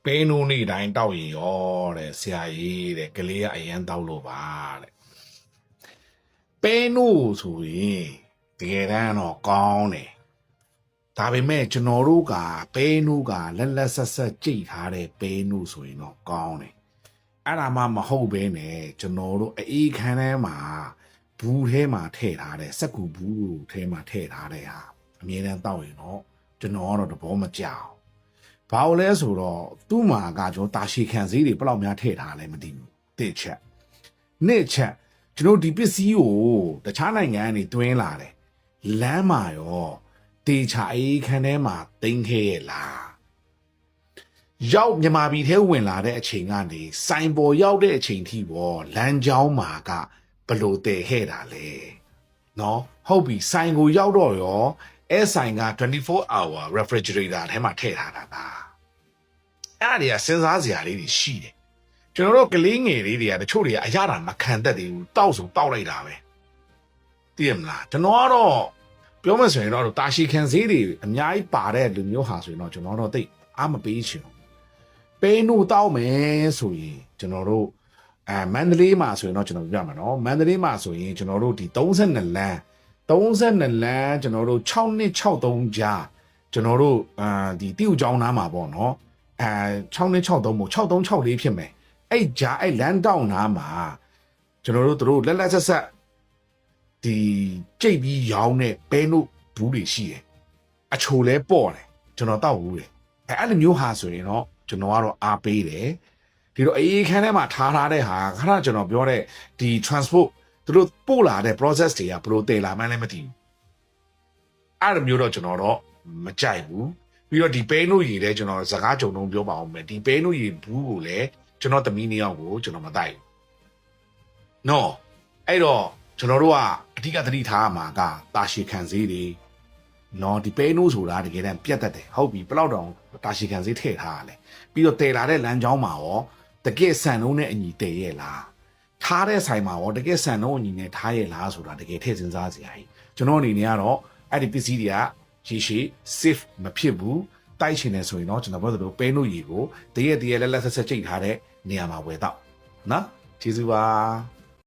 ပေးနူးနေတိုင်းတောက်ရင်ရောတဲ့ဆရာကြီးတဲ့ကလေးကအရန်တောက်လို့ပါတဲ့ပေးနူးဆိုရင်တကယ်တမ်းတော့ကောင်းတယ်ဒါပေမဲ့ကျွန်တော်တို့ကပေးနူးကလက်လက်ဆက်ဆက်ကြိတ်ထားတဲ့ပေးနူးဆိုရင်တော့ကောင်းတယ်အဲ့ဒါမှမဟုတ်ဘဲနဲ့ကျွန်တော်တို့အေးခန်းထဲမှာဘူးထဲမှာထည့်ထားတဲ့စက်ကူဘူးထဲမှာထည့်ထားတဲ့ဟာအမြဲတမ်းတောက်ရင်တော့ကျွန်တော်ကတော့သဘောမကျအောင်ဘာလို့လဲဆိုတော့သူ့မှာကကျွန်တော်တာရှည်ခံစည်းတွေဘယ်လောက်များထည့်ထားလဲမသိဘူးတစ်ချက်နှစ်ချက်ကျွန်တော်ဒီပစ္စည်းကိုတခြားနိုင်ငံကနေတွင်းလာတယ်လမ်းမှာရောတေချာအေးခန်းထဲမှာတင်းခဲရဲ့လားရောက်မြန်မာပြည်ထဲဝင်လာတဲ့အချိန်ကနေစိုင်ပေါ်ရောက်တဲ့အချိန်ထိပေါ့လမ်းကြောင်းမှာကဘလို့တည်ခဲ့တာလဲနော်ဟုတ်ပြီစိုင်ကိုရောက်တော့ရောအဲဆိုင်က24 hour refrigerator ထဲမှာထည့်ထားတာပါအဲ့ဒါတွေကစဉ်းစားစရာလေးတွေရှိတယ်ကျွန်တော်တို့ကလေးငယ်လေးတွေကတချို့တွေကအရသာမခံတတ်သေးဘူးတောက်ဆိုတောက်လိုက်တာပဲသိရမလားကျွန်တော်ကတော့ပြောမှဆိုရင်တော့တာရှည်ခံစည်းတွေအများကြီးပါတဲ့လူမျိုးဟာဆိုရင်တော့ကျွန်တော်တို့သိအားမပေးချင်ဘူးပေးနုတောက်မယ်ဆိုရင်ကျွန်တော်တို့မန္တလေးမှာဆိုရင်တော့ကျွန်တော်ပြမှာနော်မန္တလေးမှာဆိုရင်ကျွန်တော်တို့ဒီ32လမ်း32လမ်းကျွန်တော်တို့6263ကြားကျွန်တော်တို့ဒီတိ ਉ ကျောင်းနားမှာပေါ့နော်6263မို့6364ဖြစ်မယ်အဲ့ကြားအဲ့လမ်းတောင်းနားမှာကျွန်တော်တို့လက်လက်ဆက်ဆက်ဒီကြိတ်ပြီးရောင်းတဲ့ဘဲနုဘူးတွေရှိတယ်အချိုလဲပေါ့တယ်ကျွန်တော်တောက်ဘူးတယ်အဲ့လိုမျိုးဟာဆိုရင်တော့ကျွန်တော်ကတော့အားပေးတယ်ဒီတော့အေးခန်းထဲမှာထားတဲ့ဟာခဏကျွန်တော်ပြောတဲ့ဒီ transport သူတို့ပို့လာတဲ့ process တွေကဘယ်လိုတည်လာမှန်းလည်းမသိဘူးအဲ့လိုမျိုးတော့ကျွန်တော်တော့မကြိုက်ဘူးပြီးတော့ဒီပဲနုရည်လည်းကျွန်တော်စကားကြုံတော့ပြောပါအောင်မယ်ဒီပဲနုရည်ဘူးကိုလည်းကျွန်တော်သမီးနှစ်ယောက်ကိုကျွန်တော်မတိုက်ဘူးနော်အဲ့တော့ကျွန်တော်တို့ကအဓိကသတိထားရမှာကတာရှည်ခံစည်းတွေနော်ဒီပဲနုဆိုတာတကယ်တမ်းပြတ်တတ်တယ်ဟုတ်ပြီဘယ်တော့တောင်တာရှည်ခံစည်းထည့်ထားရလဲပြီးတော့တည်လာတဲ့လမ်းကြောင်းမှာရောတကယ်ဆန်လုံးနဲ့အညီတည်ရဲ့လားထားတဲ့ဆိုင်မှာရောတကယ်ဆန်လုံးအညီနဲ့ထားရဲ့လားဆိုတာတကယ်ထည့်စဉ်းစားစရာကြီးကျွန်တော်အနေနဲ့ကတော့အဲ့ဒီပစ္စည်းတွေကရှည် safe မဖြစ်ဘူးတိုက်ချင်တယ်ဆိုရင်တော့ကျွန်တော်ပြောသလိုပဲနုရည်ကိုတရက်လက်လက်ဆက်ဆက်ကြိတ်ထားတဲ့နေရာမှာဝယ်တော့နော်ကျေးဇူးပါ